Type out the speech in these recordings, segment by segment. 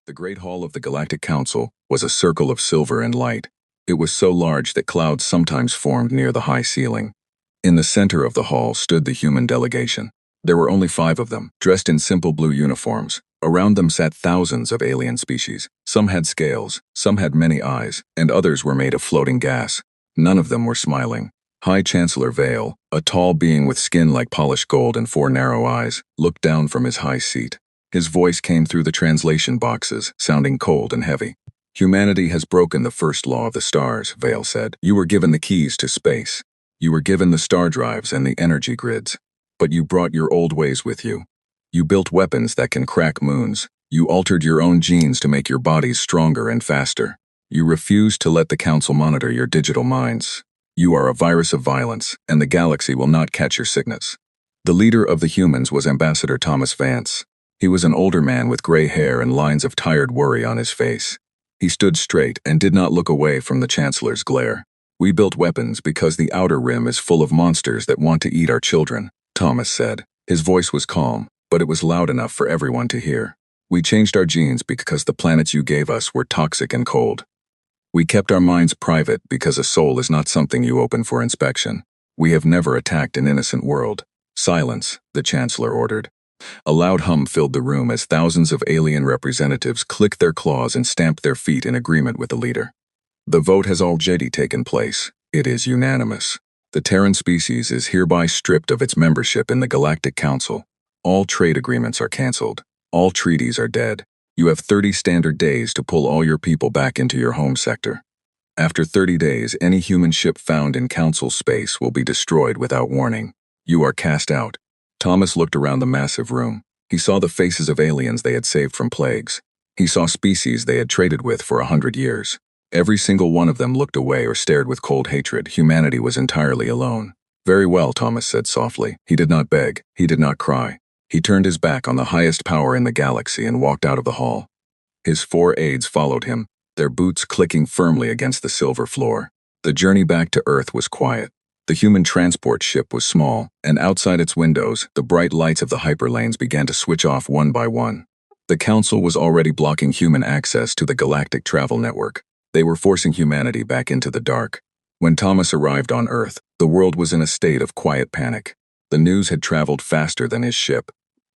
The Great Hall of the Galactic Council was a circle of silver and light. It was so large that clouds sometimes formed near the high ceiling. In the center of the hall stood the human delegation. There were only 5 of them, dressed in simple blue uniforms. Around them sat thousands of alien species. Some had scales, some had many eyes, and others were made of floating gas. None of them were smiling. High Chancellor Vale, a tall being with skin like polished gold and 4 narrow eyes, looked down from his high seat. His voice came through the translation boxes, sounding cold and heavy. "Humanity has broken the first law of the stars," Vale said. "You were given the keys to space. You were given the star drives and the energy grids. But you brought your old ways with you. You built weapons that can crack moons. You altered your own genes to make your bodies stronger and faster. You refused to let the Council monitor your digital minds. You are a virus of violence, and the galaxy will not catch your sickness." The leader of the humans was Ambassador Thomas Vance. He was an older man with gray hair and lines of tired worry on his face. He stood straight and did not look away from the Chancellor's glare. "We built weapons because the Outer Rim is full of monsters that want to eat our children," Thomas said. His voice was calm, but it was loud enough for everyone to hear. "We changed our genes because the planets you gave us were toxic and cold. We kept our minds private because a soul is not something you open for inspection. We have never attacked an innocent world." "Silence," the Chancellor ordered. A loud hum filled the room as thousands of alien representatives clicked their claws and stamped their feet in agreement with the leader. "The vote has already taken place. It is unanimous. The Terran species is hereby stripped of its membership in the Galactic Council. All trade agreements are cancelled. All treaties are dead. You have 30 standard days to pull all your people back into your home sector. After 30 days, any human ship found in Council space will be destroyed without warning. You are cast out." Thomas looked around the massive room. He saw the faces of aliens they had saved from plagues. He saw species they had traded with for 100 years. Every single one of them looked away or stared with cold hatred. Humanity was entirely alone. "Very well," Thomas said softly. He did not beg. He did not cry. He turned his back on the highest power in the galaxy and walked out of the hall. His 4 aides followed him, their boots clicking firmly against the silver floor. The journey back to Earth was quiet. The human transport ship was small, and outside its windows, the bright lights of the hyperlanes began to switch off one by one. The Council was already blocking human access to the Galactic Travel Network. They were forcing humanity back into the dark. When Thomas arrived on Earth, the world was in a state of quiet panic. The news had traveled faster than his ship.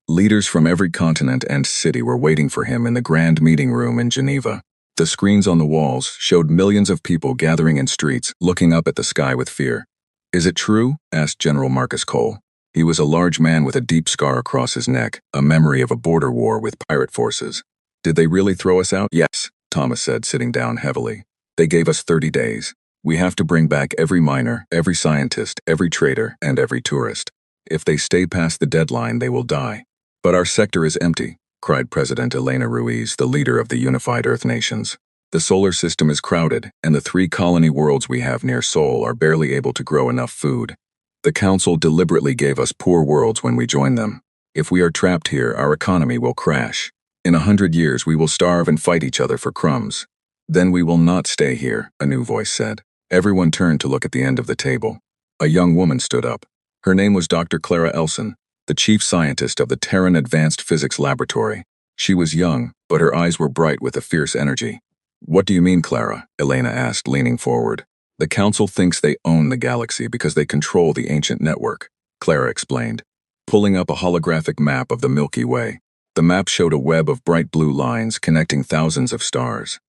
Leaders from every continent and city were waiting for him in the grand meeting room in Geneva. The screens on the walls showed millions of people gathering in streets, looking up at the sky with fear. "Is it true?" asked General Marcus Cole. He was a large man with a deep scar across his neck, a memory of a border war with pirate forces. "Did they really throw us out?" "Yes," Thomas said, sitting down heavily. "They gave us 30 days. We have to bring back every miner, every scientist, every trader, and every tourist. If they stay past the deadline, they will die." "But our sector is empty," cried President Elena Ruiz, the leader of the unified Earth nations. "The solar system is crowded, and the 3 colony worlds we have near Sol are barely able to grow enough food. The Council deliberately gave us poor worlds when we joined them. If we are trapped here, our economy will crash. In 100 years, we will starve and fight each other for crumbs. Then we will not stay here," a new voice said. Everyone turned to look at the end of the table. A young woman stood up. Her name was Dr. Clara Elson, the chief scientist of the Terran Advanced Physics Laboratory. She was young, but her eyes were bright with a fierce energy. "What do you mean, Clara?" Elena asked, leaning forward. "The Council thinks they own the galaxy because they control the ancient network," Clara explained, pulling up a holographic map of the Milky Way. The map showed a web of bright blue lines connecting thousands of stars.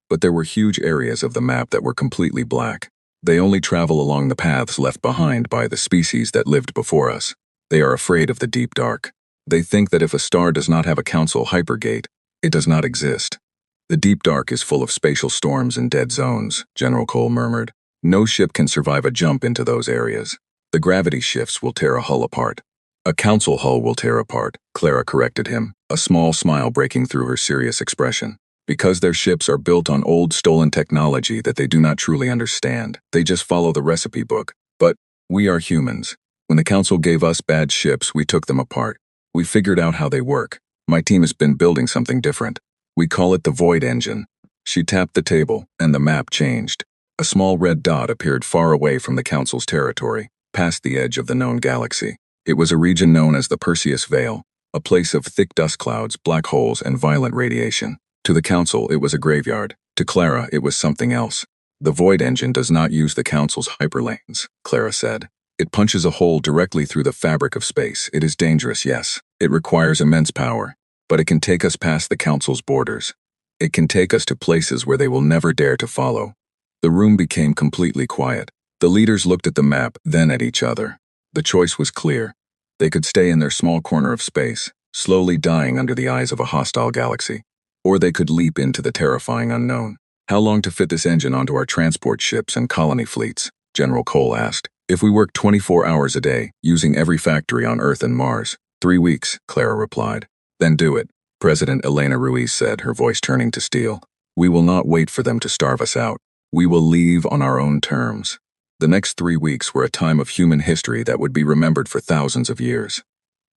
But there were huge areas of the map that were completely black. "They only travel along the paths left behind by the species that lived before us. They are afraid of the deep dark. They think that if a star does not have a Council hypergate, it does not exist. The deep dark is full of spatial storms and dead zones," General Cole murmured. "No ship can survive a jump into those areas. The gravity shifts will tear a hull apart." "A Council hull will tear apart," Clara corrected him, a small smile breaking through her serious expression. "Because their ships are built on old stolen technology that they do not truly understand. They just follow the recipe book. But we are humans. When the Council gave us bad ships, we took them apart. We figured out how they work. My team has been building something different. We call it the Void Engine." She tapped the table, and the map changed. A small red dot appeared far away from the Council's territory, past the edge of the known galaxy. It was a region known as the Perseus Veil, a place of thick dust clouds, black holes, and violent radiation. To the Council, it was a graveyard. To Clara, it was something else. The Void engine does not use the Council's hyperlanes, Clara said. It punches a hole directly through the fabric of space. It is dangerous, yes. It requires immense power. But it can take us past the Council's borders. It can take us to places where they will never dare to follow. The room became completely quiet. The leaders looked at the map, then at each other. The choice was clear. They could stay in their small corner of space, slowly dying under the eyes of a hostile galaxy. Or they could leap into the terrifying unknown. How long to fit this engine onto our transport ships and colony fleets? General Cole asked. If we work 24 hours a day, using every factory on Earth and Mars. 3 weeks, Clara replied. Then do it, President Elena Ruiz said, her voice turning to steel. We will not wait for them to starve us out. We will leave on our own terms. The next 3 weeks were a time of human history that would be remembered for thousands of years.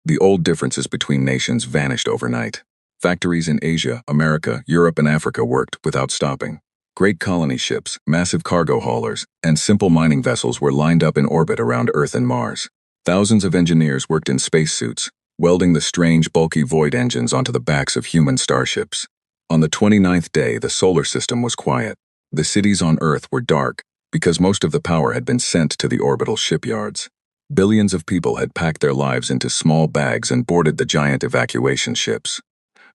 The old differences between nations vanished overnight. Factories in Asia, America, Europe, and Africa worked without stopping. Great colony ships, massive cargo haulers, and simple mining vessels were lined up in orbit around Earth and Mars. Thousands of engineers worked in spacesuits, welding the strange, bulky Void engines onto the backs of human starships. On the 29th day, the solar system was quiet. The cities on Earth were dark, because most of the power had been sent to the orbital shipyards. Billions of people had packed their lives into small bags and boarded the giant evacuation ships.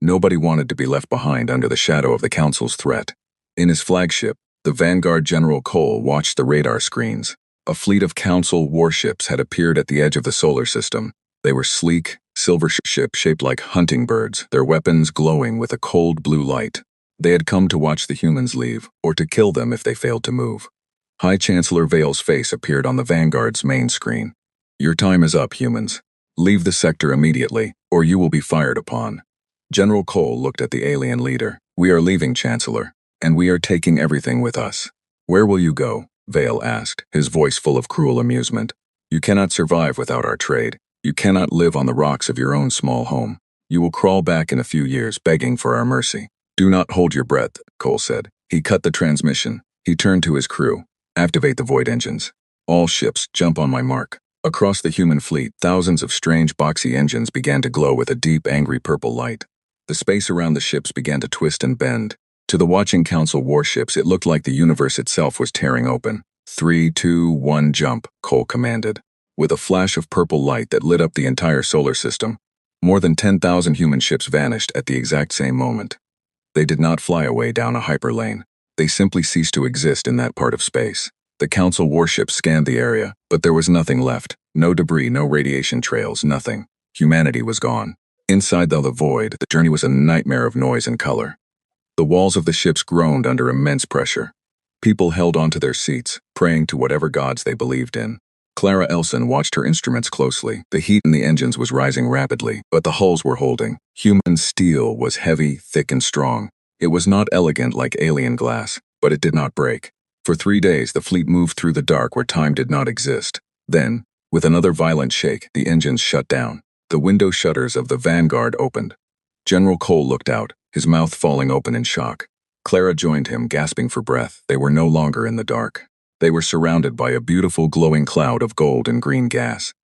Nobody wanted to be left behind under the shadow of the Council's threat. In his flagship, the Vanguard, General Cole watched the radar screens. A fleet of Council warships had appeared at the edge of the solar system. They were sleek, silver ships shaped like hunting birds, their weapons glowing with a cold blue light. They had come to watch the humans leave, or to kill them if they failed to move. High Chancellor Vale's face appeared on the Vanguard's main screen. Your time is up, humans. Leave the sector immediately, or you will be fired upon. General Cole looked at the alien leader. We are leaving, Chancellor, and we are taking everything with us. Where will you go? Vale asked, his voice full of cruel amusement. You cannot survive without our trade. You cannot live on the rocks of your own small home. You will crawl back in a few years begging for our mercy. Do not hold your breath, Cole said. He cut the transmission. He turned to his crew. Activate the Void engines. All ships, jump on my mark. Across the human fleet, thousands of strange boxy engines began to glow with a deep, angry purple light. The space around the ships began to twist and bend. To the watching Council warships, it looked like the universe itself was tearing open. 3, 2, 1, jump, Cole commanded. With a flash of purple light that lit up the entire solar system, more than 10,000 human ships vanished at the exact same moment. They did not fly away down a hyperlane. They simply ceased to exist in that part of space. The Council warships scanned the area, but there was nothing left. No debris, no radiation trails, nothing. Humanity was gone. Inside the Void, the journey was a nightmare of noise and color. The walls of the ships groaned under immense pressure. People held onto their seats, praying to whatever gods they believed in. Clara Elson watched her instruments closely. The heat in the engines was rising rapidly, but the hulls were holding. Human steel was heavy, thick, and strong. It was not elegant like alien glass, but it did not break. For 3 days, the fleet moved through the dark where time did not exist. Then, with another violent shake, the engines shut down. The window shutters of the Vanguard opened. General Cole looked out, his mouth falling open in shock. Clara joined him, gasping for breath. They were no longer in the dark. They were surrounded by a beautiful glowing cloud of gold and green gas.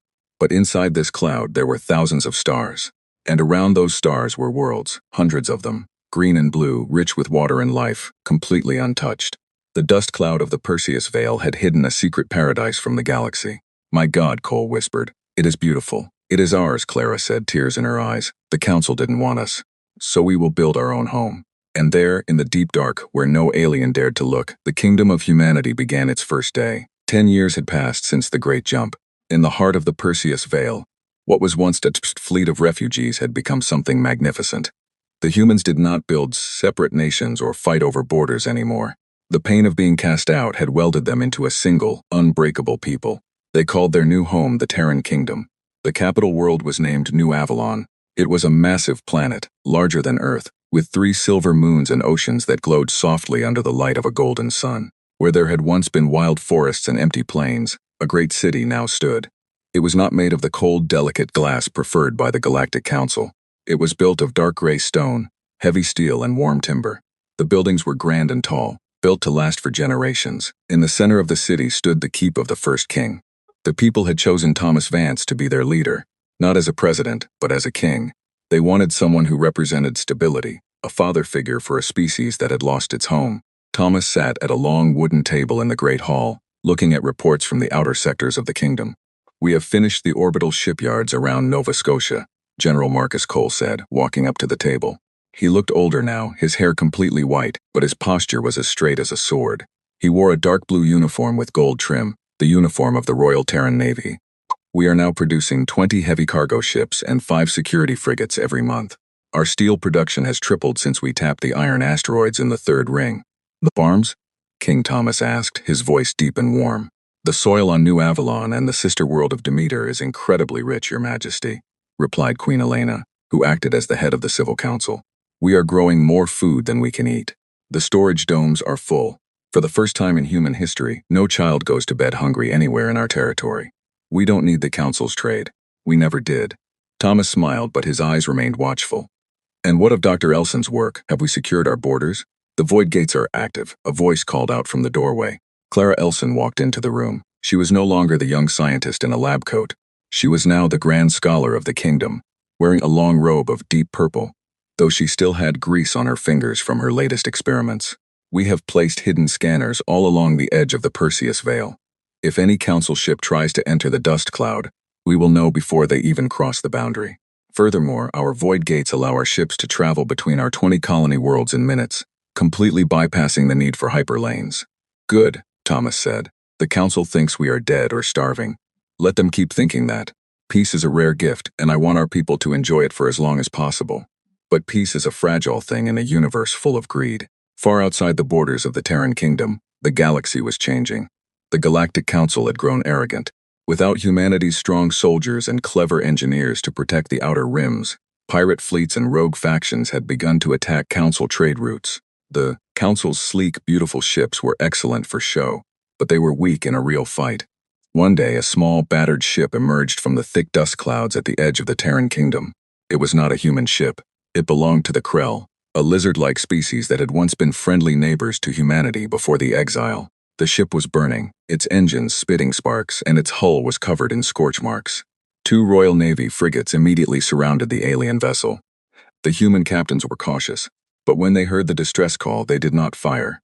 But inside this cloud, there were thousands of stars. And around those stars were worlds, hundreds of them, green and blue, rich with water and life, completely untouched. The dust cloud of the Perseus Veil had hidden a secret paradise from the galaxy. My God, Cole whispered. It is beautiful. It is ours, Clara said, tears in her eyes. The Council didn't want us. So we will build our own home. And there, in the deep dark, where no alien dared to look, the kingdom of humanity began its first day. 10 years had passed since the Great Jump. In the heart of the Perseus Veil, what was once a fleet of refugees had become something magnificent. The humans did not build separate nations or fight over borders anymore. The pain of being cast out had welded them into a single, unbreakable people. They called their new home the Terran Kingdom. The capital world was named New Avalon. It was a massive planet, larger than Earth, with 3 silver moons and oceans that glowed softly under the light of a golden sun. Where there had once been wild forests and empty plains, a great city now stood. It was not made of the cold, delicate glass preferred by the Galactic Council. It was built of dark gray stone, heavy steel, and warm timber. The buildings were grand and tall, built to last for generations. In the center of the city stood the keep of the first king. The people had chosen Thomas Vance to be their leader, not as a president, but as a king. They wanted someone who represented stability, a father figure for a species that had lost its home. Thomas sat at a long wooden table in the Great Hall, looking at reports from the outer sectors of the kingdom. "We have finished the orbital shipyards around Nova Scotia," General Marcus Cole said, walking up to the table. He looked older now, his hair completely white, but his posture was as straight as a sword. He wore a dark blue uniform with gold trim, the uniform of the Royal Terran Navy. "We are now producing 20 heavy cargo ships and 5 security frigates every month. Our steel production has tripled since we tapped the iron asteroids in the third ring." "The farms?" King Thomas asked, his voice deep and warm. "The soil on New Avalon and the sister world of Demeter is incredibly rich, Your Majesty," replied Queen Elena, who acted as the head of the Civil Council. "We are growing more food than we can eat. The storage domes are full. For the first time in human history, no child goes to bed hungry anywhere in our territory. We don't need the Council's trade. We never did." Thomas smiled, but his eyes remained watchful. "And what of Dr. Elson's work? Have we secured our borders?" "The void gates are active," a voice called out from the doorway. Clara Elson walked into the room. She was no longer the young scientist in a lab coat. She was now the grand scholar of the kingdom, wearing a long robe of deep purple, though she still had grease on her fingers from her latest experiments. "We have placed hidden scanners all along the edge of the Perseus Veil. If any council ship tries to enter the dust cloud, we will know before they even cross the boundary. Furthermore, our void gates allow our ships to travel between our 20 colony worlds in minutes, completely bypassing the need for hyperlanes." "Good," Thomas said. "The Council thinks we are dead or starving. Let them keep thinking that. Peace is a rare gift, and I want our people to enjoy it for as long as possible. But peace is a fragile thing in a universe full of greed." Far outside the borders of the Terran kingdom, the galaxy was changing. The Galactic Council had grown arrogant. Without humanity's strong soldiers and clever engineers to protect the outer rims, pirate fleets and rogue factions had begun to attack Council trade routes. The Council's sleek, beautiful ships were excellent for show, but they were weak in a real fight. One day, a small, battered ship emerged from the thick dust clouds at the edge of the Terran kingdom. It was not a human ship. It belonged to the Krell, a lizard-like species that had once been friendly neighbors to humanity before the exile. The ship was burning, its engines spitting sparks, and its hull was covered in scorch marks. 2 Royal Navy frigates immediately surrounded the alien vessel. The human captains were cautious, but when they heard the distress call, they did not fire.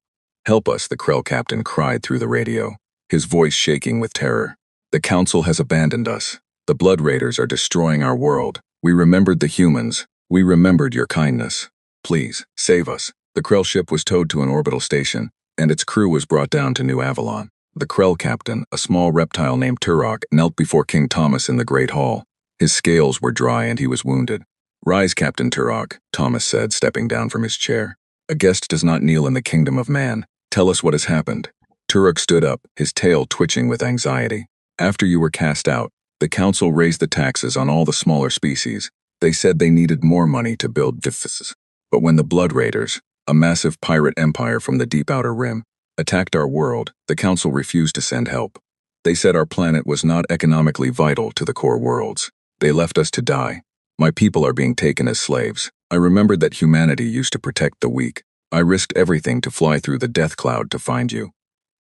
"Help us," the Krell captain cried through the radio, his voice shaking with terror. "The Council has abandoned us. The Blood Raiders are destroying our world. We remembered the humans. We remembered your kindness. Please, save us." The Krell ship was towed to an orbital station, and its crew was brought down to New Avalon. The Krell captain, a small reptile named Turok, knelt before King Thomas in the Great Hall. His scales were dry and he was wounded. "Rise, Captain Turok," Thomas said, stepping down from his chair. "A guest does not kneel in the kingdom of man. Tell us what has happened." Turok stood up, his tail twitching with anxiety. "After you were cast out, the Council raised the taxes on all the smaller species. They said they needed more money to build defenses. But when the Blood Raiders, a massive pirate empire from the deep outer rim, attacked our world, the Council refused to send help. They said our planet was not economically vital to the core worlds. They left us to die. My people are being taken as slaves. I remembered that humanity used to protect the weak. I risked everything to fly through the death cloud to find you."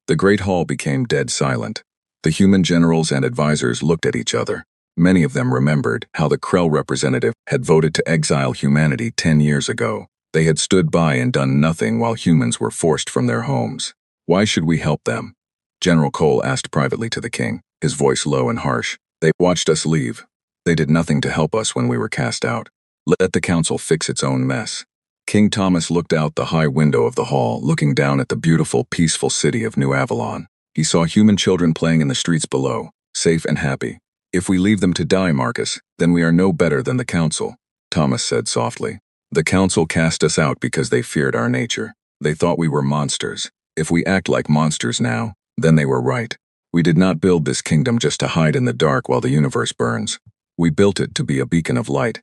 The Great Hall became dead silent. The human generals and advisors looked at each other. Many of them remembered how the Krell representative had voted to exile humanity 10 years ago. They had stood by and done nothing while humans were forced from their homes. "Why should we help them?" General Cole asked privately to the king, his voice low and harsh. "They watched us leave. They did nothing to help us when we were cast out. Let the Council fix its own mess." King Thomas looked out the high window of the hall, looking down at the beautiful, peaceful city of New Avalon. He saw human children playing in the streets below, safe and happy. "If we leave them to die, Marcus, then we are no better than the Council," Thomas said softly. "The Council cast us out because they feared our nature. They thought we were monsters. If we act like monsters now, then they were right. We did not build this kingdom just to hide in the dark while the universe burns. We built it to be a beacon of light."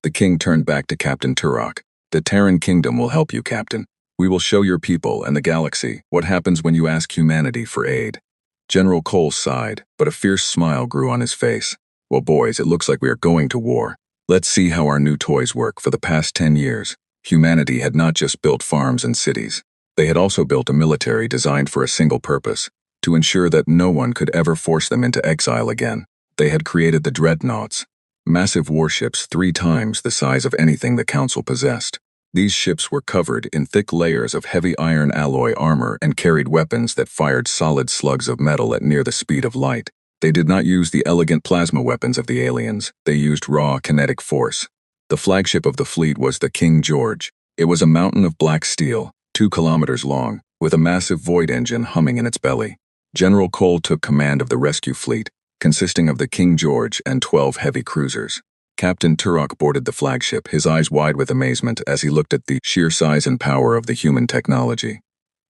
The king turned back to Captain Turok. "The Terran kingdom will help you, Captain. We will show your people and the galaxy what happens when you ask humanity for aid." General Cole sighed, but a fierce smile grew on his face. "Well, boys, it looks like we are going to war. Let's see how our new toys work." For the past 10 years, humanity had not just built farms and cities. They had also built a military designed for a single purpose, to ensure that no one could ever force them into exile again. They had created the dreadnoughts, massive warships 3 times the size of anything the Council possessed. These ships were covered in thick layers of heavy iron alloy armor and carried weapons that fired solid slugs of metal at near the speed of light. They did not use the elegant plasma weapons of the aliens, they used raw kinetic force. The flagship of the fleet was the King George. It was a mountain of black steel, 2 kilometers long, with a massive void engine humming in its belly. General Cole took command of the rescue fleet, consisting of the King George and 12 heavy cruisers. Captain Turok boarded the flagship, his eyes wide with amazement as he looked at the sheer size and power of the human technology.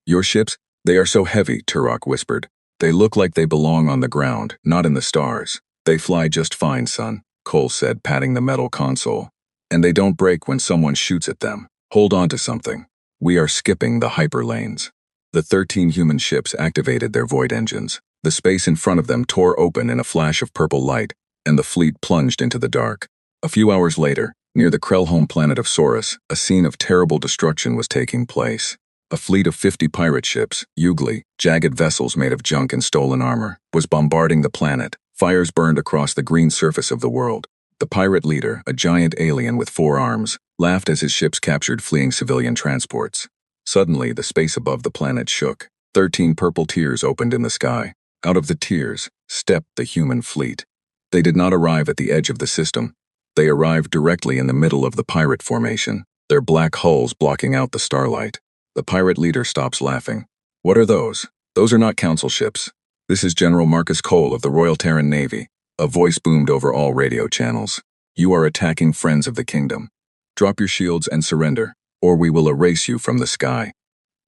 "Your ships? They are so heavy," Turok whispered. "They look like they belong on the ground, not in the stars." "They fly just fine, son," Cole said, patting the metal console. "And they don't break when someone shoots at them. Hold on to something. We are skipping the hyperlanes." The 13 human ships activated their void engines. The space in front of them tore open in a flash of purple light, and the fleet plunged into the dark. A few hours later, near the Krell home planet of Saurus, a scene of terrible destruction was taking place. A fleet of 50 pirate ships, ugly, jagged vessels made of junk and stolen armor, was bombarding the planet. Fires burned across the green surface of the world. The pirate leader, a giant alien with 4 arms, laughed as his ships captured fleeing civilian transports. Suddenly, the space above the planet shook. 13 purple tears opened in the sky. Out of the tears stepped the human fleet. They did not arrive at the edge of the system. They arrived directly in the middle of the pirate formation, their black hulls blocking out the starlight. The pirate leader stops laughing. "What are those? Those are not council ships. This is General Marcus Cole of the Royal Terran Navy." A voice boomed over all radio channels. "You are attacking friends of the kingdom. Drop your shields and surrender, or we will erase you from the sky."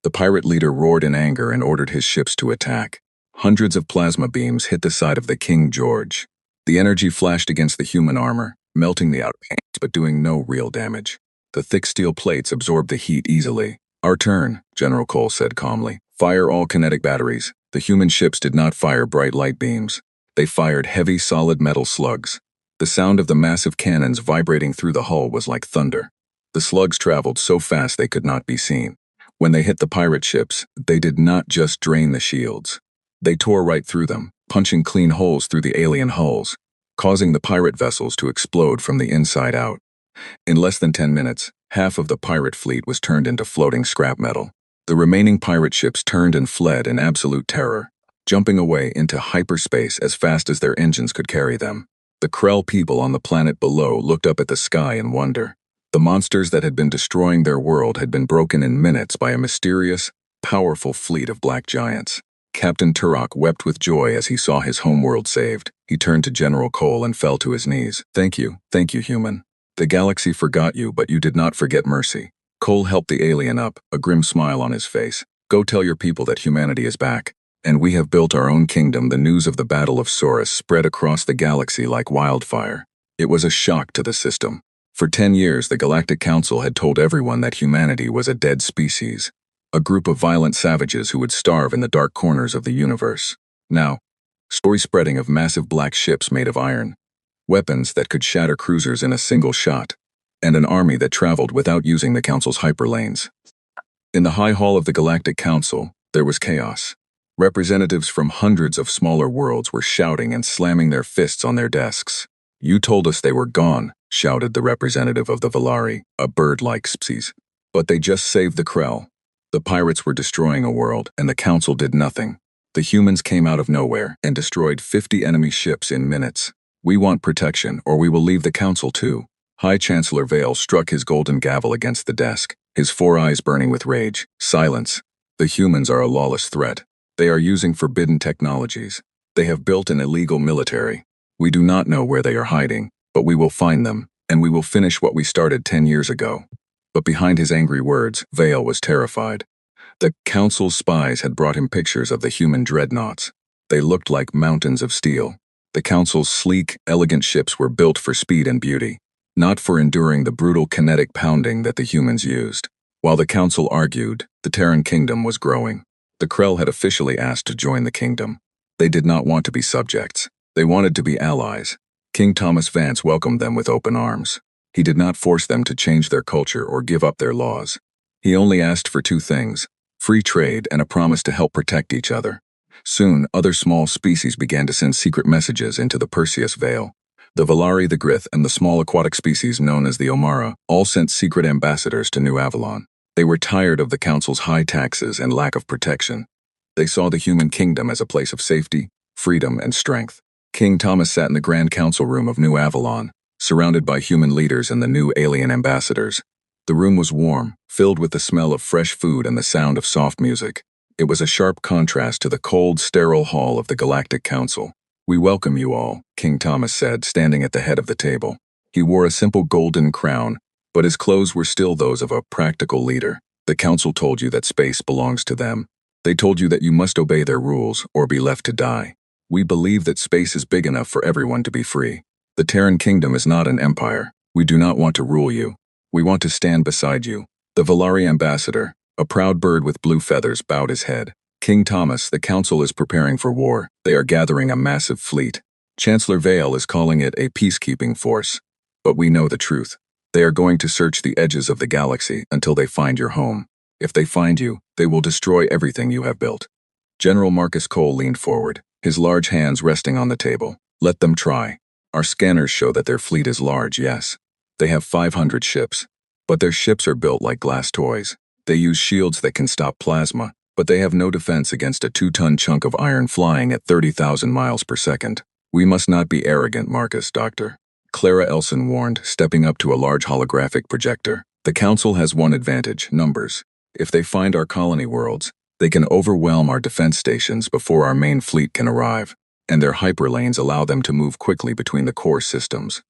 The pirate leader roared in anger and ordered his ships to attack. Hundreds of plasma beams hit the side of the King George. The energy flashed against the human armor, melting the outer paint but doing no real damage. The thick steel plates absorbed the heat easily. "Our turn," General Cole said calmly. "Fire all kinetic batteries." The human ships did not fire bright light beams. They fired heavy, solid metal slugs. The sound of the massive cannons vibrating through the hull was like thunder. The slugs traveled so fast they could not be seen. When they hit the pirate ships, they did not just drain the shields. They tore right through them, punching clean holes through the alien hulls, causing the pirate vessels to explode from the inside out. In less than 10 minutes, half of the pirate fleet was turned into floating scrap metal. The remaining pirate ships turned and fled in absolute terror, jumping away into hyperspace as fast as their engines could carry them. The Krell people on the planet below looked up at the sky in wonder. The monsters that had been destroying their world had been broken in minutes by a mysterious, powerful fleet of black giants. Captain Turok wept with joy as he saw his homeworld saved. He turned to General Cole and fell to his knees. Thank you, human. The galaxy forgot you, but you did not forget mercy." Cole helped the alien up, a grim smile on his face. "Go tell your people that humanity is back. And we have built our own kingdom." The news of the Battle of Saurus spread across the galaxy like wildfire. It was a shock to the system. For 10 years, the Galactic Council had told everyone that humanity was a dead species, a group of violent savages who would starve in the dark corners of the universe. Now, story spreading of massive black ships made of iron, weapons that could shatter cruisers in a single shot, and an army that traveled without using the Council's hyperlanes. In the High Hall of the Galactic Council, there was chaos. Representatives from hundreds of smaller worlds were shouting and slamming their fists on their desks. "You told us they were gone," shouted the representative of the Valari, a bird-like species. "But they just saved the Krell. The pirates were destroying a world, and the Council did nothing. The humans came out of nowhere and destroyed 50 enemy ships in minutes. We want protection, or we will leave the Council too." High Chancellor Vale struck his golden gavel against the desk, his 4 eyes burning with rage. "Silence. The humans are a lawless threat. They are using forbidden technologies. They have built an illegal military. We do not know where they are hiding, but we will find them, and we will finish what we started 10 years ago." But behind his angry words, Vale was terrified. The Council's spies had brought him pictures of the human dreadnoughts. They looked like mountains of steel. The Council's sleek, elegant ships were built for speed and beauty, not for enduring the brutal kinetic pounding that the humans used. While the Council argued, the Terran kingdom was growing. The Krell had officially asked to join the kingdom. They did not want to be subjects. They wanted to be allies. King Thomas Vance welcomed them with open arms. He did not force them to change their culture or give up their laws. He only asked for 2 things: free trade and a promise to help protect each other. Soon, other small species began to send secret messages into the Perseus Veil. The Valari, the Grith, and the small aquatic species known as the Omara all sent secret ambassadors to New Avalon. They were tired of the Council's high taxes and lack of protection. They saw the human kingdom as a place of safety, freedom, and strength. King Thomas sat in the Grand Council room of New Avalon, surrounded by human leaders and the new alien ambassadors. The room was warm, filled with the smell of fresh food and the sound of soft music. It was a sharp contrast to the cold, sterile hall of the Galactic Council. "We welcome you all," King Thomas said, standing at the head of the table. He wore a simple golden crown, but his clothes were still those of a practical leader. "The Council told you that space belongs to them. They told you that you must obey their rules or be left to die. We believe that space is big enough for everyone to be free. The Terran Kingdom is not an empire. We do not want to rule you. We want to stand beside you." The Valari ambassador, a proud bird with blue feathers, bowed his head. "King Thomas, the Council is preparing for war. They are gathering a massive fleet. Chancellor Vale is calling it a peacekeeping force. But we know the truth. They are going to search the edges of the galaxy until they find your home. If they find you, they will destroy everything you have built." General Marcus Cole leaned forward, his large hands resting on the table. "Let them try. Our scanners show that their fleet is large, yes. They have 500 ships. But their ships are built like glass toys. They use shields that can stop plasma, but they have no defense against a 2-ton chunk of iron flying at 30,000 miles per second. We must not be arrogant, Marcus, Doctor," Clara Elson warned, stepping up to a large holographic projector. "The Council has one advantage: numbers. If they find our colony worlds, they can overwhelm our defense stations before our main fleet can arrive, and their hyperlanes allow them to move quickly between the core systems."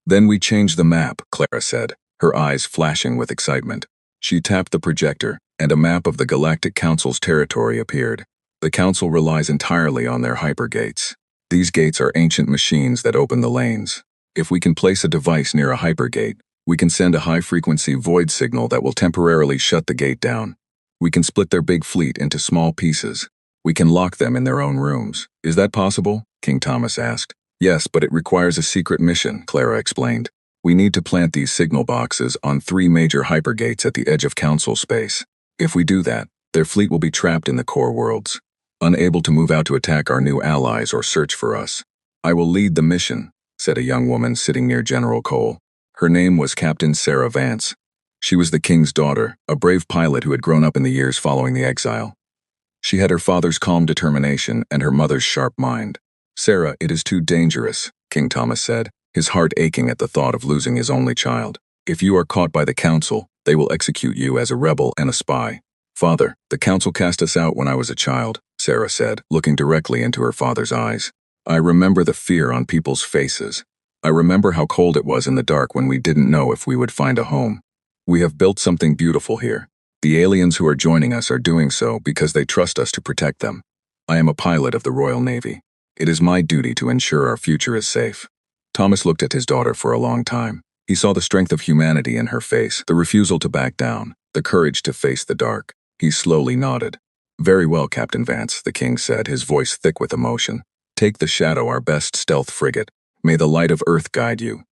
"Then we change the map," Clara said, her eyes flashing with excitement. She tapped the projector, and a map of the Galactic Council's territory appeared. The Council relies entirely on their hypergates. These gates are ancient machines that open the lanes. If we can place a device near a hypergate, we can send a high-frequency void signal that will temporarily shut the gate down. We can split their big fleet into small pieces. We can lock them in their own rooms. "Is that possible?" King Thomas asked. "Yes, but it requires a secret mission," Clara explained. "We need to plant these signal boxes on 3 major hypergates at the edge of Council space. If we do that, their fleet will be trapped in the core worlds, unable to move out to attack our new allies or search for us." "I will lead the mission," said a young woman sitting near General Cole. Her name was Captain Sarah Vance. She was the king's daughter, a brave pilot who had grown up in the years following the exile. She had her father's calm determination and her mother's sharp mind. "Sarah, it is too dangerous," King Thomas said, his heart aching at the thought of losing his only child. "If you are caught by the Council, they will execute you as a rebel and a spy." "Father, the Council cast us out when I was a child," Sarah said, looking directly into her father's eyes. "I remember the fear on people's faces. I remember how cold it was in the dark when we didn't know if we would find a home. We have built something beautiful here. The aliens who are joining us are doing so because they trust us to protect them. I am a pilot of the Royal Navy. It is my duty to ensure our future is safe." Thomas looked at his daughter for a long time. He saw the strength of humanity in her face, the refusal to back down, the courage to face the dark. He slowly nodded. "Very well, Captain Vance," the king said, his voice thick with emotion. "Take the Shadow, our best stealth frigate. May the light of Earth guide you."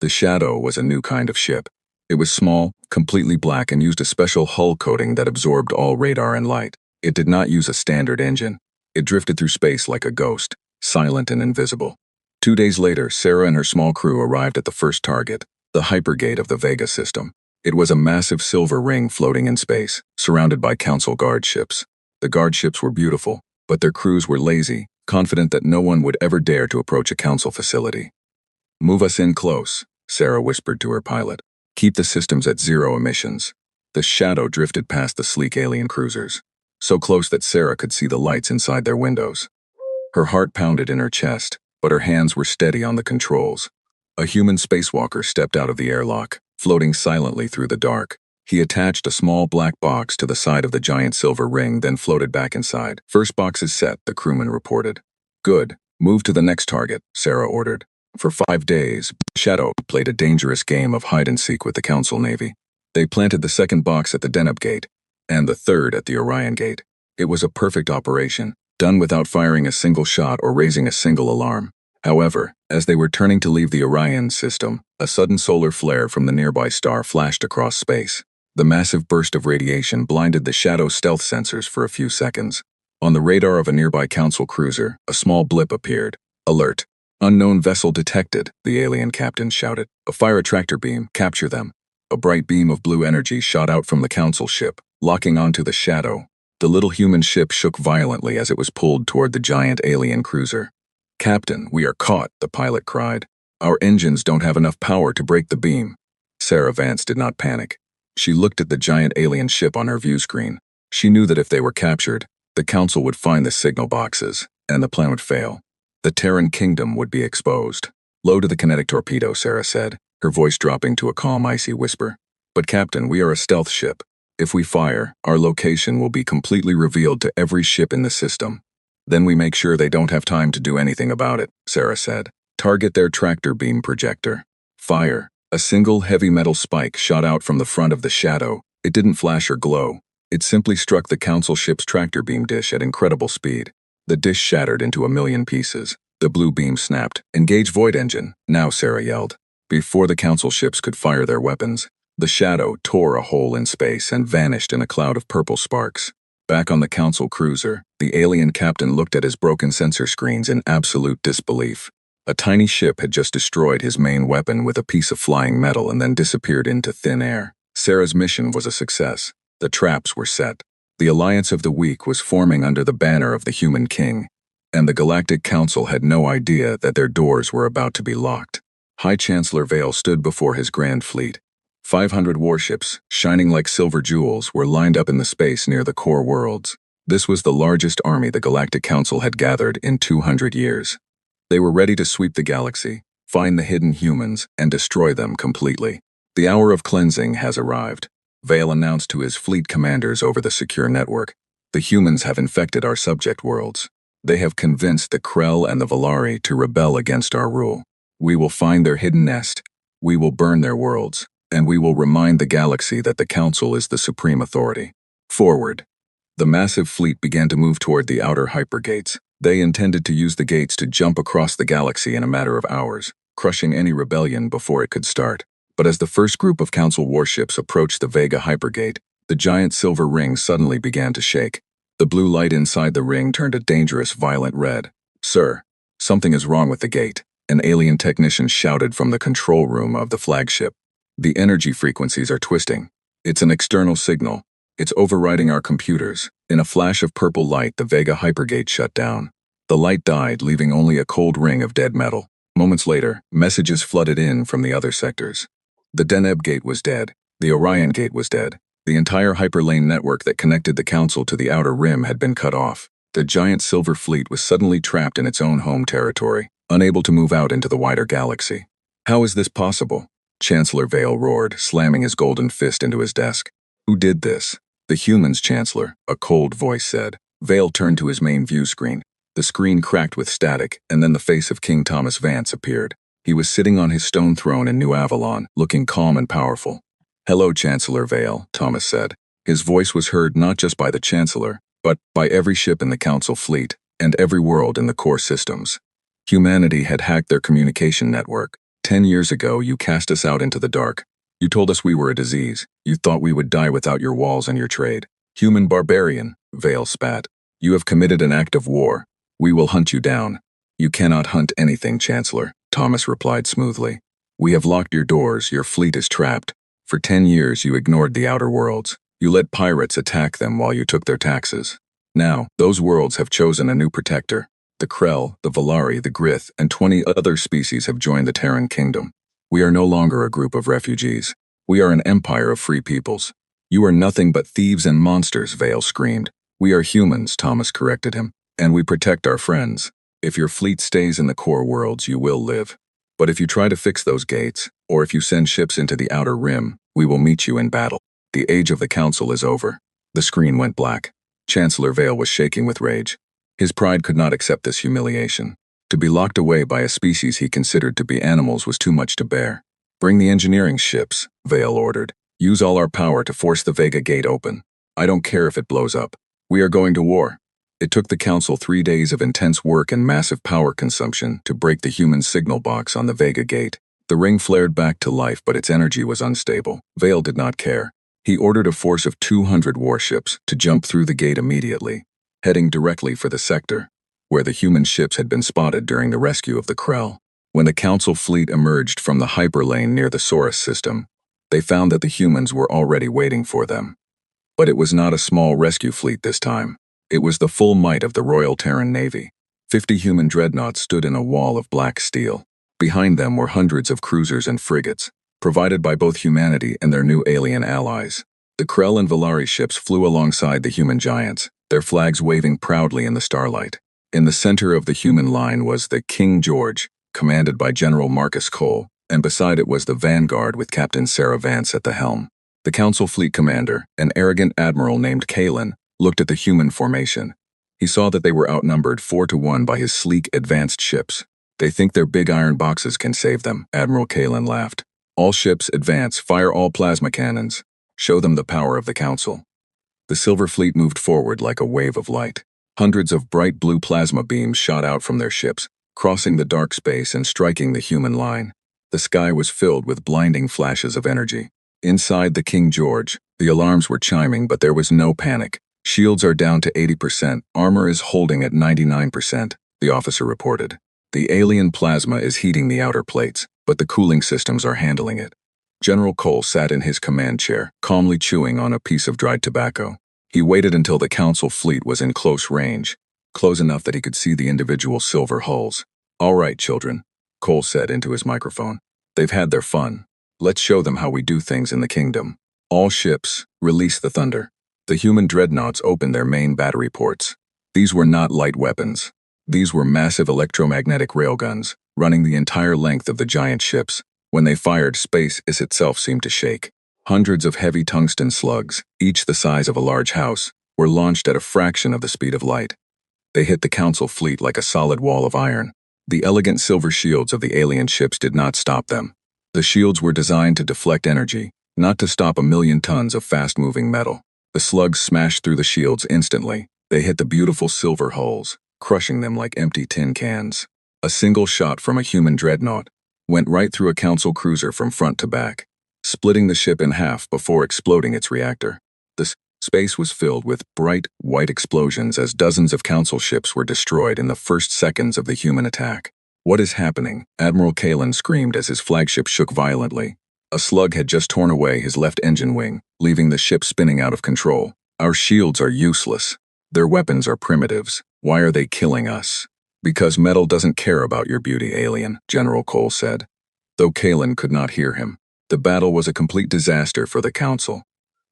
The Shadow was a new kind of ship. It was small, completely black, and used a special hull coating that absorbed all radar and light. It did not use a standard engine. It drifted through space like a ghost, silent and invisible. 2 days later, Sarah and her small crew arrived at the first target, the hypergate of the Vega system. It was a massive silver ring floating in space, surrounded by Council guard ships. The guard ships were beautiful, but their crews were lazy, confident that no one would ever dare to approach a Council facility. "Move us in close," Sarah whispered to her pilot. "Keep the systems at 0 emissions." The Shadow drifted past the sleek alien cruisers, so close that Sarah could see the lights inside their windows. Her heart pounded in her chest, but her hands were steady on the controls. A human spacewalker stepped out of the airlock, floating silently through the dark. He attached a small black box to the side of the giant silver ring, then floated back inside. "First box is set," the crewman reported. "Good. Move to the next target," Sarah ordered. For 5 days, Shadow played a dangerous game of hide-and-seek with the Council Navy. They planted the second box at the Deneb Gate, and the third at the Orion Gate. It was a perfect operation, done without firing a single shot or raising a single alarm. However, as they were turning to leave the Orion system, a sudden solar flare from the nearby star flashed across space. The massive burst of radiation blinded the Shadow stealth sensors for a few seconds. On the radar of a nearby Council cruiser, a small blip appeared. "Alert. Unknown vessel detected, the alien captain shouted. A fire attractor beam, capture them. A bright beam of blue energy shot out from the council ship, locking onto the shadow. The little human ship shook violently as it was pulled toward the giant alien cruiser. Captain, we are caught, the pilot cried. Our engines don't have enough power to break the beam. Sarah Vance did not panic. She looked at the giant alien ship on her view screen. She knew that if they were captured, the council would find the signal boxes, and the plan would fail. The Terran kingdom would be exposed. Low to the kinetic torpedo, Sarah said, her voice dropping to a calm, icy whisper. But Captain, we are a stealth ship. If we fire, our location will be completely revealed to every ship in the system. Then we make sure they don't have time to do anything about it, Sarah said. Target their tractor beam projector. Fire. A single heavy metal spike shot out from the front of the shadow. It didn't flash or glow. It simply struck the council ship's tractor beam dish at incredible speed. The dish shattered into a million pieces. The blue beam snapped. Engage void engine, now, Sarah yelled. Before the council ships could fire their weapons, the shadow tore a hole in space and vanished in a cloud of purple sparks. Back on the council cruiser, the alien captain looked at his broken sensor screens in absolute disbelief. A tiny ship had just destroyed his main weapon with a piece of flying metal and then disappeared into thin air. Sarah's mission was a success. The traps were set. The Alliance of the Weak was forming under the banner of the Human King, and the Galactic Council had no idea that their doors were about to be locked. High Chancellor Vale stood before his grand fleet. 500 warships, shining like silver jewels, were lined up in the space near the core worlds. This was the largest army the Galactic Council had gathered in 200 years. They were ready to sweep the galaxy, find the hidden humans, and destroy them completely. The hour of cleansing has arrived, Vale announced to his fleet commanders over the secure network. The humans have infected our subject worlds. They have convinced the Krell and the Valari to rebel against our rule. We will find their hidden nest, we will burn their worlds, and we will remind the galaxy that the Council is the supreme authority. Forward. The massive fleet began to move toward the outer hypergates. They intended to use the gates to jump across the galaxy in a matter of hours, crushing any rebellion before it could start. But as the first group of Council warships approached the Vega hypergate, the giant silver ring suddenly began to shake. The blue light inside the ring turned a dangerous, violent red. Sir, something is wrong with the gate, an alien technician shouted from the control room of the flagship. The energy frequencies are twisting. It's an external signal. It's overriding our computers. In a flash of purple light, the Vega hypergate shut down. The light died, leaving only a cold ring of dead metal. Moments later, messages flooded in from the other sectors. The Deneb gate was dead. The Orion gate was dead. The entire hyperlane network that connected the Council to the outer rim had been cut off. The giant silver fleet was suddenly trapped in its own home territory, unable to move out into the wider galaxy. How is this possible? Chancellor Vale roared, slamming his golden fist into his desk. Who did this? The humans, Chancellor, a cold voice said. Vale turned to his main view screen. The screen cracked with static, and then the face of King Thomas Vance appeared. He was sitting on his stone throne in New Avalon, looking calm and powerful. Hello, Chancellor Vale, Thomas said. His voice was heard not just by the Chancellor, but by every ship in the Council fleet, and every world in the core systems. Humanity had hacked their communication network. 10 years ago, you cast us out into the dark. You told us we were a disease. You thought we would die without your walls and your trade. Human barbarian, Vale spat. You have committed an act of war. We will hunt you down. You cannot hunt anything, Chancellor, Thomas replied smoothly. We have locked your doors, your fleet is trapped. For 10 years you ignored the outer worlds. You let pirates attack them while you took their taxes. Now, those worlds have chosen a new protector. The Krell, the Valari, the Grith, and 20 other species have joined the Terran kingdom. We are no longer a group of refugees. We are an empire of free peoples. You are nothing but thieves and monsters, Vale screamed. We are humans, Thomas corrected him, and we protect our friends. If your fleet stays in the core worlds, you will live. But if you try to fix those gates, or if you send ships into the outer rim, we will meet you in battle. The age of the Council is over. The screen went black. Chancellor Vale was shaking with rage. His pride could not accept this humiliation. To be locked away by a species he considered to be animals was too much to bear. Bring the engineering ships, Vale ordered. Use all our power to force the Vega gate open. I don't care if it blows up. We are going to war. It took the Council 3 days of intense work and massive power consumption to break the human signal box on the Vega gate. The ring flared back to life, but its energy was unstable. Vale did not care. He ordered a force of 200 warships to jump through the gate immediately, heading directly for the sector. where the human ships had been spotted during the rescue of the Krell. When the Council fleet emerged from the hyperlane near the Saurus system, they found that the humans were already waiting for them. But it was not a small rescue fleet this time. It was the full might of the Royal Terran Navy. 50 human dreadnoughts stood in a wall of black steel. Behind them were hundreds of cruisers and frigates, provided by both humanity and their new alien allies. The Krell and Valari ships flew alongside the human giants, their flags waving proudly in the starlight. In the center of the human line was the King George, commanded by General Marcus Cole, and beside it was the Vanguard with Captain Sarah Vance at the helm. The Council fleet commander, an arrogant admiral named Kalen, looked at the human formation. He saw that they were outnumbered 4-1 by his sleek, advanced ships. They think their big iron boxes can save them, Admiral Kalen laughed. All ships, advance, fire all plasma cannons. Show them the power of the Council. The Silver Fleet moved forward like a wave of light. Hundreds of bright blue plasma beams shot out from their ships, crossing the dark space and striking the human line. The sky was filled with blinding flashes of energy. Inside the King George, the alarms were chiming, but there was no panic. Shields are down to 80%, armor is holding at 99%, the officer reported. The alien plasma is heating the outer plates, but the cooling systems are handling it. General Cole sat in his command chair, calmly chewing on a piece of dried tobacco. He waited until the Council fleet was in close range, close enough that he could see the individual silver hulls. All right, children, Cole said into his microphone. They've had their fun. Let's show them how we do things in the kingdom. All ships, release the thunder. The human dreadnoughts opened their main battery ports. These were not light weapons. These were massive electromagnetic railguns, running the entire length of the giant ships. When they fired, space itself seemed to shake. Hundreds of heavy tungsten slugs, each the size of a large house, were launched at a fraction of the speed of light. They hit the Council fleet like a solid wall of iron. The elegant silver shields of the alien ships did not stop them. The shields were designed to deflect energy, not to stop 1,000,000 tons of fast-moving metal. The slugs smashed through the shields instantly. They hit the beautiful silver hulls, crushing them like empty tin cans. A single shot from a human dreadnought went right through a Council cruiser from front to back, splitting the ship in half before exploding its reactor. The space was filled with bright, white explosions as dozens of Council ships were destroyed in the first seconds of the human attack. What is happening? Admiral Kalen screamed as his flagship shook violently. A slug had just torn away his left engine wing, leaving the ship spinning out of control. Our shields are useless. Their weapons are primitives. Why are they killing us? Because metal doesn't care about your beauty, alien, General Cole said. Though Kalen could not hear him, the battle was a complete disaster for the Council.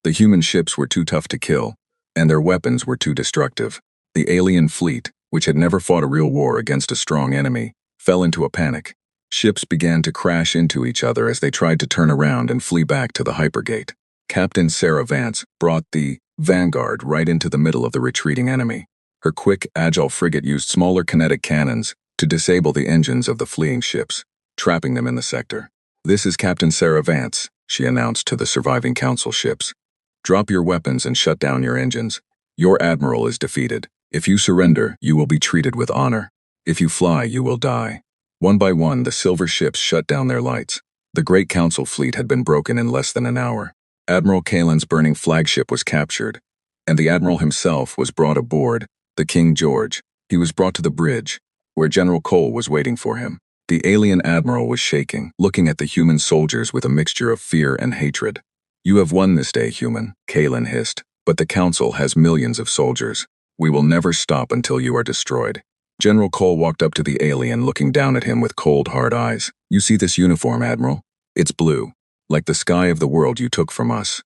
The human ships were too tough to kill, and their weapons were too destructive. The alien fleet, which had never fought a real war against a strong enemy, fell into a panic. Ships began to crash into each other as they tried to turn around and flee back to the hypergate. Captain Sarah Vance brought the Vanguard right into the middle of the retreating enemy. Her quick, agile frigate used smaller kinetic cannons to disable the engines of the fleeing ships, trapping them in the sector. This is Captain Sarah Vance, she announced to the surviving Council ships. Drop your weapons and shut down your engines. Your admiral is defeated. If you surrender, you will be treated with honor. If you fly, you will die. One by one, the silver ships shut down their lights. The great Council fleet had been broken in less than an hour. Admiral Kalen's burning flagship was captured, and the admiral himself was brought aboard, the King George. He was brought to the bridge, where General Cole was waiting for him. The alien admiral was shaking, looking at the human soldiers with a mixture of fear and hatred. You have won this day, human, Kalen hissed, but the Council has millions of soldiers. We will never stop until you are destroyed. General Cole walked up to the alien, looking down at him with cold, hard eyes. You see this uniform, Admiral? It's blue, like the sky of the world you took from us.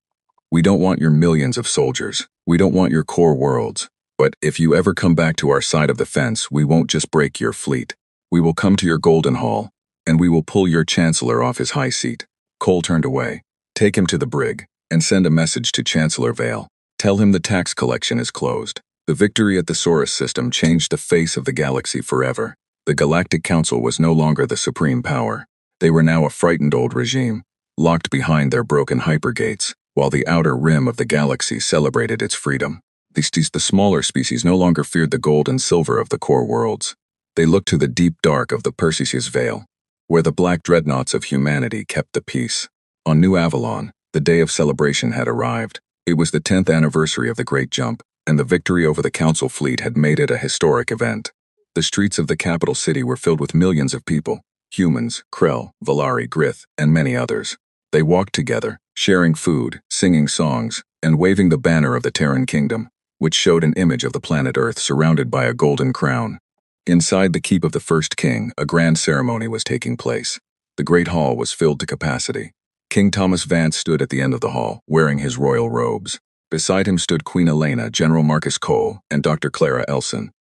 We don't want your millions of soldiers. We don't want your core worlds. But if you ever come back to our side of the fence, we won't just break your fleet. We will come to your Golden Hall, and we will pull your Chancellor off his high seat. Cole turned away. Take him to the brig, and send a message to Chancellor Vale. Tell him the tax collection is closed. The victory at the Saurus system changed the face of the galaxy forever. The Galactic Council was no longer the supreme power. They were now a frightened old regime, locked behind their broken hypergates, while the outer rim of the galaxy celebrated its freedom. The smaller species no longer feared the gold and silver of the core worlds. They looked to the deep dark of the Perseus Vale, where the black dreadnoughts of humanity kept the peace. On New Avalon, the day of celebration had arrived. It was the 10th anniversary of the Great Jump, and the victory over the Council fleet had made it a historic event. The streets of the capital city were filled with millions of people, humans, Krell, Valari, Grith, and many others. They walked together, sharing food, singing songs, and waving the banner of the Terran Kingdom, which showed an image of the planet Earth surrounded by a golden crown. Inside the keep of the first king, a grand ceremony was taking place. The great hall was filled to capacity. King Thomas Vance stood at the end of the hall, wearing his royal robes. Beside him stood Queen Elena, General Marcus Cole, and Dr. Clara Elson.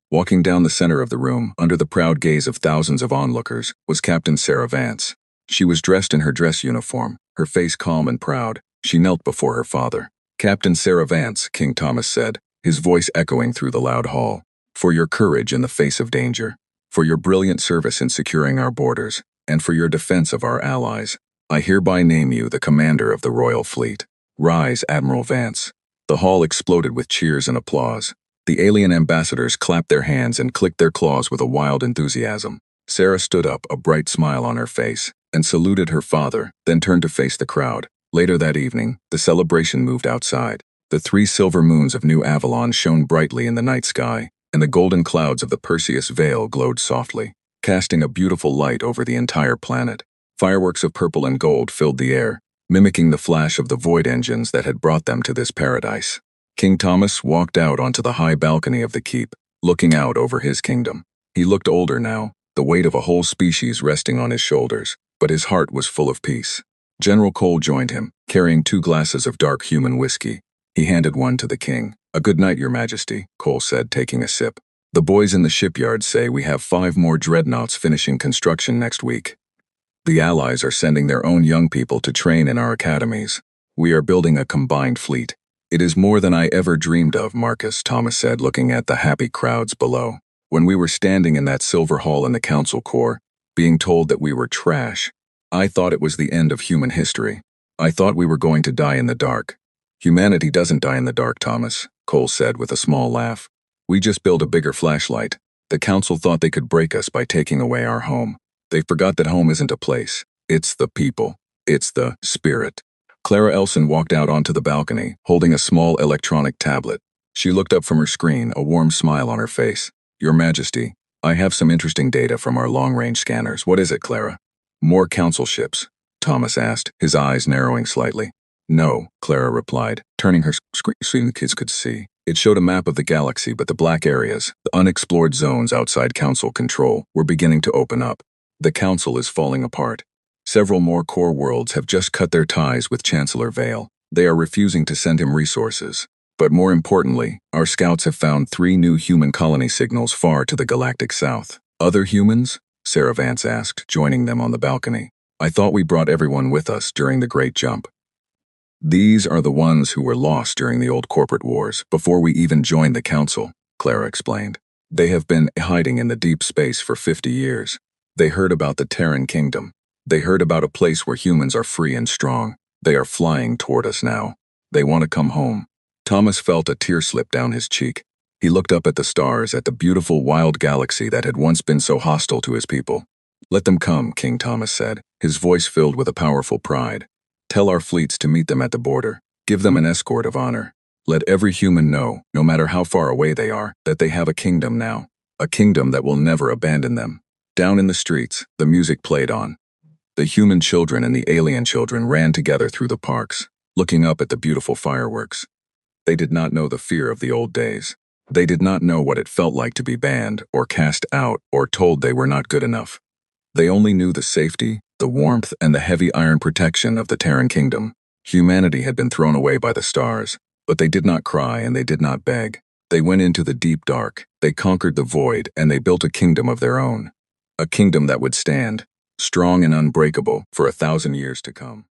Walking down the center of the room, under the proud gaze of thousands of onlookers, was Captain Sarah Vance. She was dressed in her dress uniform, her face calm and proud. She knelt before her father. "Captain Sarah Vance," King Thomas said, his voice echoing through the loud hall, "for your courage in the face of danger, for your brilliant service in securing our borders, and for your defense of our allies, I hereby name you the commander of the Royal Fleet. Rise, Admiral Vance." The hall exploded with cheers and applause. The alien ambassadors clapped their hands and clicked their claws with a wild enthusiasm. Sarah stood up, a bright smile on her face, and saluted her father, then turned to face the crowd. Later that evening, the celebration moved outside. The 3 silver moons of New Avalon shone brightly in the night sky, and the golden clouds of the Perseus Veil glowed softly, casting a beautiful light over the entire planet. Fireworks of purple and gold filled the air, mimicking the flash of the void engines that had brought them to this paradise. King Thomas walked out onto the high balcony of the keep, looking out over his kingdom. He looked older now, the weight of a whole species resting on his shoulders, but his heart was full of peace. General Cole joined him, carrying 2 glasses of dark human whiskey. He handed one to the king. "A good night, Your Majesty," Cole said, taking a sip. "The boys in the shipyard say we have 5 more dreadnoughts finishing construction next week. The Allies are sending their own young people to train in our academies. We are building a combined fleet. It is more than I ever dreamed of," Marcus Thomas said, looking at the happy crowds below. "When we were standing in that silver hall in the council core, being told that we were trash, I thought it was the end of human history. I thought we were going to die in the dark." "Humanity doesn't die in the dark, Thomas," Cole said with a small laugh. "We just build a bigger flashlight. The council thought they could break us by taking away our home. They forgot that home isn't a place. It's the people. It's the spirit." Clara Elson walked out onto the balcony, holding a small electronic tablet. She looked up from her screen, a warm smile on her face. "Your Majesty, I have some interesting data from our long-range scanners." "What is it, Clara?" "More council ships," Thomas asked, his eyes narrowing slightly. "No," Clara replied, turning her screen so the kids could see. It showed a map of the galaxy, but the black areas, the unexplored zones outside council control, were beginning to open up. The council is falling apart. Several more core worlds have just cut their ties with Chancellor Vale. They are refusing to send him resources. But more importantly, our scouts have found 3 new human colony signals far to the galactic south. "Other humans?" Sarah Vance asked, joining them on the balcony. "I thought we brought everyone with us during the Great Jump." "These are the ones who were lost during the old corporate wars, before we even joined the council," Clara explained. "They have been hiding in the deep space for 50 years. They heard about the Terran Kingdom. They heard about a place where humans are free and strong. They are flying toward us now. They want to come home." Thomas felt a tear slip down his cheek. He looked up at the stars, at the beautiful wild galaxy that had once been so hostile to his people. "Let them come," King Thomas said, his voice filled with a powerful pride. "Tell our fleets to meet them at the border. Give them an escort of honor. Let every human know, no matter how far away they are, that they have a kingdom now. A kingdom that will never abandon them." Down in the streets, the music played on. The human children and the alien children ran together through the parks, looking up at the beautiful fireworks. They did not know the fear of the old days. They did not know what it felt like to be banned, or cast out, or told they were not good enough. They only knew the safety, the warmth, and the heavy iron protection of the Terran Kingdom. Humanity had been thrown away by the stars, but they did not cry and they did not beg. They went into the deep dark, they conquered the void, and they built a kingdom of their own. A kingdom that would stand, strong and unbreakable, for 1,000 years to come.